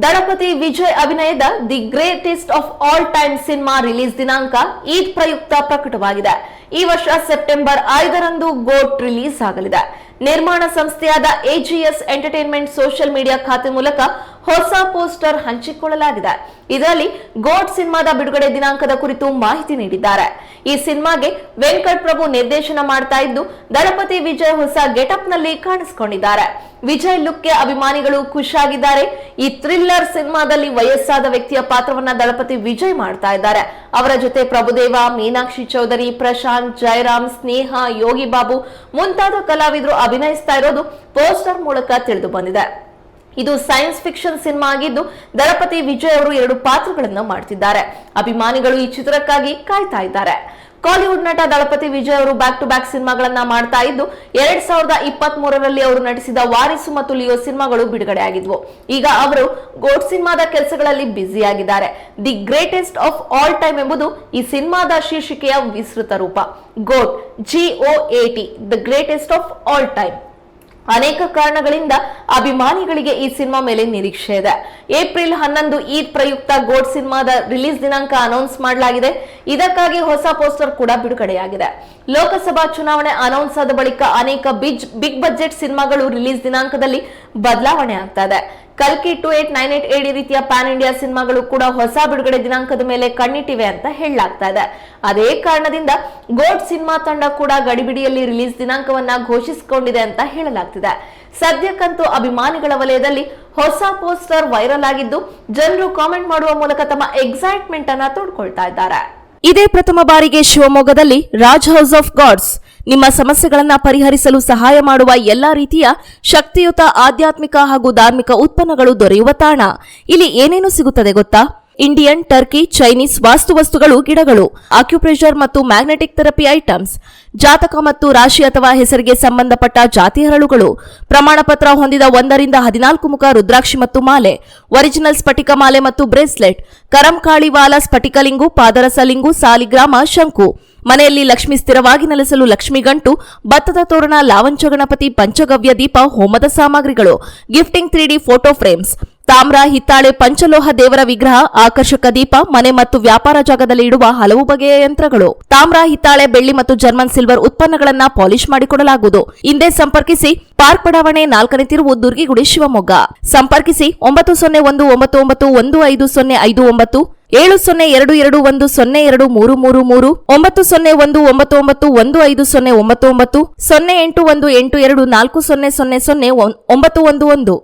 ದಳಪತಿ ವಿಜಯ್ ಅಭಿನಯದ the greatest of all time cinema release ದಿನಾಂಕ ಈದ್ ಪ್ರಯುಕ್ತ ಪ್ರಕಟವಾಗಿದೆ. ಈ ವರ್ಷ ಸೆಪ್ಟೆಂಬರ್ 5ರಂದು ಗೋಟ್ ರಿಲೀಸ್ ಆಗಲಿದೆ. ನಿರ್ಮಾಣ ಸಂಸ್ಥೆಯಾದ ಎಜಿಎಸ್ ಎಂಟರ್ಟೈನ್ಮೆಂಟ್ ಸೋಷಿಯಲ್ ಮೀಡಿಯಾ ಖಾತೆ ಮೂಲಕ ಹೊಸ ಪೋಸ್ಟರ್ ಹಂಚಿಕೊಳ್ಳಲಾಗಿದೆ. ಇದರಲ್ಲಿ ಗೋಟ್ ಸಿನಿಮಾದ ಬಿಡುಗಡೆ ದಿನಾಂಕದ ಕುರಿತು ಮಾಹಿತಿ ನೀಡಿದ್ದಾರೆ. ಈ ಸಿನಿಮಾಗೆ ವೆಂಕಟ್ ಪ್ರಭು ನಿರ್ದೇಶನ ಮಾಡ್ತಾ ಇದ್ದು, ದಳಪತಿ ವಿಜಯ್ ಹೊಸ ಗೆಟಪ್ ನಲ್ಲಿ ಕಾಣಿಸಿಕೊಂಡಿದ್ದಾರೆ. ವಿಜಯ್ ಲುಕ್ಗೆ ಅಭಿಮಾನಿಗಳು ಖುಷಿಯಾಗಿದ್ದಾರೆ. ಈ ಥ್ರಿಲ್ಲರ್ ಸಿನಿಮಾದಲ್ಲಿ ವಯಸ್ಸಾದ ವ್ಯಕ್ತಿಯ ಪಾತ್ರವನ್ನ ದಳಪತಿ ವಿಜಯ್ ಮಾಡ್ತಾ ಇದ್ದಾರೆ. ಅವರ ಜೊತೆ ಪ್ರಭುದೇವ, ಮೀನಾಕ್ಷಿ ಚೌಧರಿ, ಪ್ರಶಾಂತ್, ಜಯರಾಮ್, ಸ್ನೇಹ, ಯೋಗಿ ಬಾಬು ಮುಂತಾದ ಕಲಾವಿದರು ಅಭಿನಯಿಸ್ತಾ ಇರೋದು ಪೋಸ್ಟರ್ ಮೂಲಕ ತಿಳಿದು ಬಂದಿದೆ. ಇದು ಸೈನ್ಸ್ ಫಿಕ್ಷನ್ ಸಿನಿಮಾ ಆಗಿದ್ದು, ದಳಪತಿ ವಿಜಯ್ ಅವರು 2 ಪಾತ್ರಗಳನ್ನು ಮಾಡ್ತಿದ್ದಾರೆ. ಅಭಿಮಾನಿಗಳು ಈ ಚಿತ್ರಕ್ಕಾಗಿ ಕಾಯ್ತಾ ಇದ್ದಾರೆ. ಕಾಲಿವುಡ್ ನಟ ದಳಪತಿ ವಿಜಯ್ ಅವರು ಬ್ಯಾಕ್ ಟು ಬ್ಯಾಕ್ ಸಿನಿಮಾಗಳನ್ನ ಮಾಡ್ತಾ ಇದ್ದು, 2023ರಲ್ಲಿ ಅವರು ನಟಿಸಿದ ವಾರಿಸು ಮತ್ತು ಲಿಯೋ ಸಿನಿಮಾಗಳು ಬಿಡುಗಡೆ ಆಗಿದ್ವು. ಈಗ ಅವರು ಗೋಟ್ ಸಿನಿಮಾದ ಕೆಲಸಗಳಲ್ಲಿ ಬ್ಯುಸಿ ಆಗಿದ್ದಾರೆ. The greatest of all time ಎಂಬುದು ಈ ಸಿನಿಮಾದ ಶೀರ್ಷಿಕೆಯ ವಿಸ್ತೃತ ರೂಪ. ಗೋಟ್, GOAT, the greatest of all time. ಅನೇಕ ಕಾರಣಗಳಿಂದ ಅಭಿಮಾನಿಗಳಿಗೆ ಈ ಸಿನಿಮಾ ಮೇಲೆ ನಿರೀಕ್ಷೆ ಇದೆ. ಏಪ್ರಿಲ್ 11 ಈದ್ ಪ್ರಯುಕ್ತ ಗೋಟ್ ಸಿನಿಮಾದ ರಿಲೀಸ್ ದಿನಾಂಕ ಅನೌನ್ಸ್ ಮಾಡಲಾಗಿದೆ. ಇದಕ್ಕಾಗಿ ಹೊಸ ಪೋಸ್ಟರ್ ಕೂಡ ಬಿಡುಗಡೆಯಾಗಿದೆ. ಲೋಕಸಭಾ ಚುನಾವಣೆ ಅನೌನ್ಸ್ ಆದ ಬಳಿಕ ಅನೇಕ ಬಿಗ್ ಬಜೆಟ್ ಸಿನಿಮಾಗಳು ರಿಲೀಸ್ ದಿನಾಂಕದಲ್ಲಿ ಬದಲಾವಣೆ ಆಗ್ತಾ ಇದೆ. ಕಲ್ಕಿ 2898 AD ರೀತಿಯ ಪ್ಯಾನ್ ಇಂಡಿಯಾ ಸಿನಿಮಾಗಳು ಕೂಡ ಹೊಸ ಬಿಡುಗಡೆ ದಿನಾಂಕದ ಮೇಲೆ ಕಣ್ಣಿಟ್ಟಿವೆ ಅಂತ ಹೇಳಲಾಗ್ತಾ ಇದೆ. ಅದೇ ಕಾರಣದಿಂದ ಗೋಟ್ ಸಿನಿಮಾ ತಂಡ ಕೂಡ ಗಡಿಬಿಡಿಯಲ್ಲಿ ರಿಲೀಸ್ ದಿನಾಂಕವನ್ನ ಘೋಷಿಸಿಕೊಂಡಿದೆ ಅಂತ ಹೇಳಲಾಗ್ತಿದೆ. ಸದ್ಯಕ್ಕಂತೂ ಅಭಿಮಾನಿಗಳ ವಲಯದಲ್ಲಿ ಹೊಸ ಪೋಸ್ಟರ್ ವೈರಲ್ ಆಗಿದ್ದು, ಜನರು ಕಾಮೆಂಟ್ ಮಾಡುವ ಮೂಲಕ ತಮ್ಮ ಎಕ್ಸೈಟ್ಮೆಂಟ್ ಅನ್ನ ತೋಡ್ಕೊಳ್ತಾ ಇದ್ದಾರೆ. ಇದೇ ಪ್ರಥಮ ಬಾರಿಗೆ ಶಿವಮೊಗ್ಗದಲ್ಲಿ ರಾಜ್ ಹೌಸ್ ಆಫ್ ಗಾಡ್ಸ್ ನಿಮ್ಮ ಸಮಸ್ಯೆಗಳನ್ನು ಪರಿಹರಿಸಲು ಸಹಾಯ ಮಾಡುವ ಎಲ್ಲಾ ರೀತಿಯ ಶಕ್ತಿಯುತ ಆಧ್ಯಾತ್ಮಿಕ ಹಾಗೂ ಧಾರ್ಮಿಕ ಉತ್ಪನ್ನಗಳು ದೊರೆಯುವ ತಾಣ. ಇಲ್ಲಿ ಏನೇನು ಸಿಗುತ್ತದೆ ಗೊತ್ತಾ? ಇಂಡಿಯನ್, ಟರ್ಕಿ, ಚೈನೀಸ್ ವಾಸ್ತುವಸ್ತುಗಳು, ಗಿಡಗಳು, ಆಕ್ಯುಪ್ರೆಷರ್ ಮತ್ತು ಮ್ಯಾಗ್ನೆಟಿಕ್ ಥೆರಪಿ ಐಟಮ್ಸ್, ಜಾತಕ ಮತ್ತು ರಾಶಿ ಅಥವಾ ಹೆಸರಿಗೆ ಸಂಬಂಧಪಟ್ಟ ಜಾತಿ ಹರಳುಗಳು, ಪ್ರಮಾಣ ಪತ್ರ ಹೊಂದಿದ 1 ರಿಂದ 14 ಮುಖ ರುದ್ರಾಕ್ಷಿ ಮತ್ತು ಮಾಲೆ, ಒರಿಜಿನಲ್ ಸ್ಫಟಿಕ ಮಾಲೆ ಮತ್ತು ಬ್ರೇಸ್ಲೆಟ್, ಕರಂಕಾಳಿವಾಲ ಸ್ಫಟಿಕಲಿಂಗು, ಪಾದರಸಲಿಂಗು, ಸಾಲಿಗ್ರಾಮ, ಶಂಕು, ಮನೆಯಲ್ಲಿ ಲಕ್ಷ್ಮಿ ಸ್ಥಿರವಾಗಿ ನೆಲೆಸಲು ಲಕ್ಷ್ಮಿ ಗಂಟು, ಭತ್ತದ ತೋರಣ, ಲಾವಂಚ ಗಣಪತಿ, ಪಂಚಗವ್ಯ ದೀಪ, ಹೋಮದ ಸಾಮಗ್ರಿಗಳು, ಗಿಫ್ಟಿಂಗ್ 3D ಫೋಟೋ ಫ್ರೇಮ್ಸ್, ತಾಮ್ರ, ಹಿತ್ತಾಳೆ, ಪಂಚಲೋಹ ದೇವರ ವಿಗ್ರಹ, ಆಕರ್ಷಕ ದೀಪ, ಮನೆ ಮತ್ತು ವ್ಯಾಪಾರ ಜಾಗದಲ್ಲಿ ಇಡುವ ಹಲವು ಬಗೆಯ ಯಂತ್ರಗಳು, ತಾಮ್ರ, ಹಿತ್ತಾಳೆ, ಬೆಳ್ಳಿ ಮತ್ತು ಜರ್ಮನ್ ಸಿಲ್ವರ್ ಉತ್ಪನ್ನಗಳನ್ನ ಪಾಲಿಶ್ ಮಾಡಿಕೊಡಲಾಗುವುದು. ಹಿಂದೆ ಸಂಪರ್ಕಿಸಿ. ಪಾರ್ಕ್ ಬಡಾವಣೆ 4ನೇ ತಿರುವು, ದುರ್ಗಿಗುಡಿ, ಶಿವಮೊಗ್ಗ. ಸಂಪರ್ಕಿಸಿ 9011150509, 7022102333, 9019911509, 08182400 911.